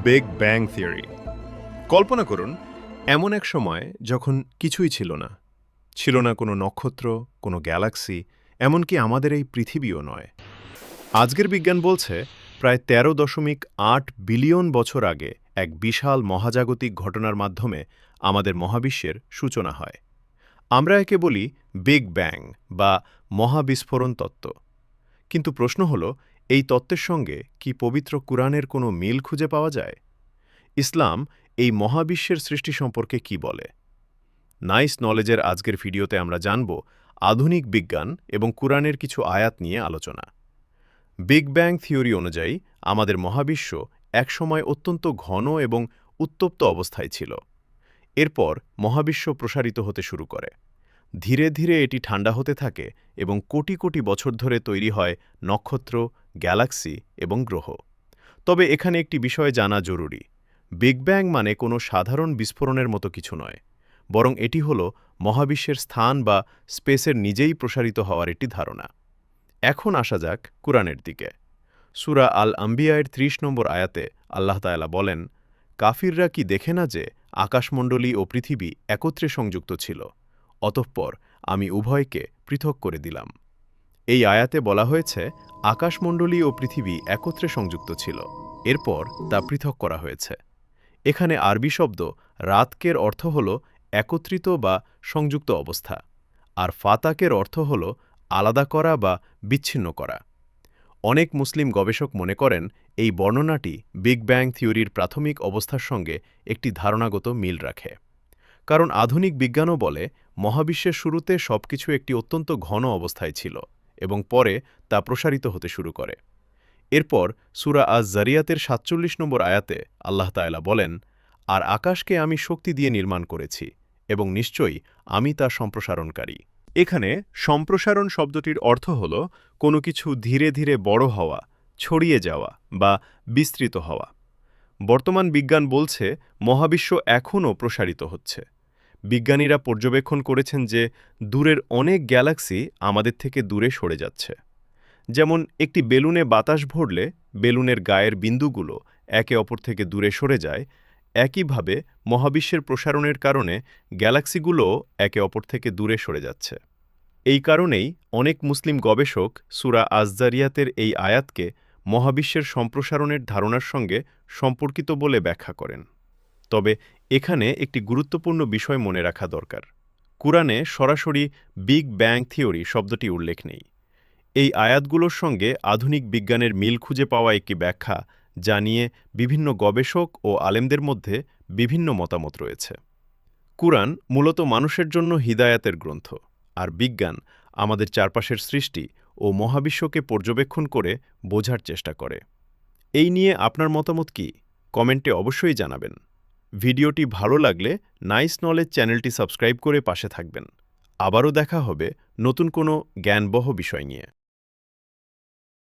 Big bang theory. কল্পনা করুন, এমন এক সময় যখন কিছুই ছিল না। ছিল না কোনো নক্ষত্র, কোনো গ্যালাক্সি, এমনকি আমাদের এই পৃথিবীও নয়। আজকের বিজ্ঞান বলছে প্রায় ১৩.৮ বিলিয়ন বছর আগে এক বিশাল মহাজাগতিক ঘটনার মাধ্যমে আমাদের মহাবিশ্বের সূচনা হয়। আমরা একে বলি বিগ ব্যাং বা মহাবিস্ফোরণ তত্ত্ব। কিন্তু প্রশ্ন হল, এই তত্ত্বের সঙ্গে কি পবিত্র কুরআনের কোনো মিল খুঁজে পাওয়া যায়? ইসলাম এই মহাবিশ্বের সৃষ্টি সম্পর্কে কি বলে? নাইস নলেজের আজকের ভিডিওতে আমরা জানব আধুনিক বিজ্ঞান এবং কুরআনের কিছু আয়াত নিয়ে আলোচনা। বিগ ব্যাং থিওরি অনুযায়ী আমাদের মহাবিশ্ব একসময় অত্যন্ত ঘন এবং উত্তপ্ত অবস্থায় ছিল। এরপর মহাবিশ্ব প্রসারিত হতে শুরু করে। ধীরে ধীরে এটি ঠান্ডা হতে থাকে এবং কোটি কোটি বছর ধরে তৈরি হয় নক্ষত্র, গ্যালাক্সি এবং গ্রহ। তবে এখানে একটি বিষয় জানা জরুরি। বিগ ব্যাং মানে কোনো সাধারণ বিস্ফোরণের মতো কিছু নয়, বরং এটি হল মহাবিশ্বের স্থান বা স্পেসের নিজেই প্রসারিত হওয়ার একটি ধারণা। এখন আসা যাক কুরআনের দিকে। সূরা আল আম্বিয়ার ৩০ নম্বর আয়াতে আল্লাহ তাআলা বলেন, কাফিররা কি দেখে না যে আকাশমণ্ডলী ও পৃথিবী একত্রে সংযুক্ত ছিল, অতঃপর আমি উভয়কে পৃথক করে দিলাম। এই আয়াতে বলা হয়েছে আকাশমণ্ডলী ও পৃথিবী একত্রে সংযুক্ত ছিল, এরপর তা পৃথক করা হয়েছে। এখানে আরবি শব্দ রাতকের অর্থ হল একত্রিত বা সংযুক্ত অবস্থা, আর ফাতাকের অর্থ হল আলাদা করা বা বিচ্ছিন্ন করা। অনেক মুসলিম গবেষক মনে করেন এই বর্ণনাটি বিগ ব্যাং থিওরির প্রাথমিক অবস্থার সঙ্গে একটি ধারণাগত মিল রাখে। কারণ আধুনিক বিজ্ঞানও বলে মহাবিশ্বের শুরুতে সবকিছু একটি অত্যন্ত ঘন অবস্থায় ছিল এবং পরে তা প্রসারিত হতে শুরু করে। এরপর সূরা আজ-জারিয়াতের ৪৭ নম্বর আয়াতে আল্লাহ তাআলা বলেন, আর আকাশকে আমি শক্তি দিয়ে নির্মাণ করেছি এবং নিশ্চয়ই আমি তা সম্প্রসারণকারী। এখানে সম্প্রসারণ শব্দটির অর্থ হল কোনো কিছু ধীরে ধীরে বড় হওয়া, ছড়িয়ে যাওয়া বা বিস্তৃত হওয়া। বর্তমান বিজ্ঞান বলছে মহাবিশ্ব এখনও প্রসারিত হচ্ছে। বিজ্ঞানীরা পর্যবেক্ষণ করেছেন যে দূরের অনেক গ্যালাক্সি আমাদের থেকে দূরে সরে যাচ্ছে। যেমন একটি বেলুনে বাতাস ভরলে বেলুনের গায়ের বিন্দুগুলো একে অপর থেকে দূরে সরে যায়, একইভাবে মহাবিশ্বের প্রসারণের কারণে গ্যালাক্সিগুলোও একে অপর থেকে দূরে সরে যাচ্ছে। এই কারণেই অনেক মুসলিম গবেষক সূরা আজ-জারিয়াতের এই আয়াতকে মহাবিশ্বের সম্প্রসারণের ধারণার সঙ্গে সম্পর্কিত বলে ব্যাখ্যা করেন। তবে এখানে একটি গুরুত্বপূর্ণ বিষয় মনে রাখা দরকার। কুরআনে সরাসরি বিগ ব্যাং থিওরি শব্দটি উল্লেখ নেই। এই আয়াতগুলোর সঙ্গে আধুনিক বিজ্ঞানের মিল খুঁজে পাওয়া একটি ব্যাখ্যা, যা নিয়ে বিভিন্ন গবেষক ও আলেমদের মধ্যে বিভিন্ন মতামত রয়েছে। কুরআন মূলত মানুষের জন্য হিদায়াতের গ্রন্থ, আর বিজ্ঞান আমাদের চারপাশের সৃষ্টি ও মহাবিশ্বকে পর্যবেক্ষণ করে বোঝার চেষ্টা করে। এই নিয়ে আপনার মতামত কি? কমেন্টে অবশ্যই জানাবেন। ভিডিওটি ভালো লাগলে নাইস নলেজ চ্যানেলটি সাবস্ক্রাইব করে পাশে থাকবেন। আবারও দেখা হবে নতুন কোনো জ্ঞানবহ বিষয় নিয়ে।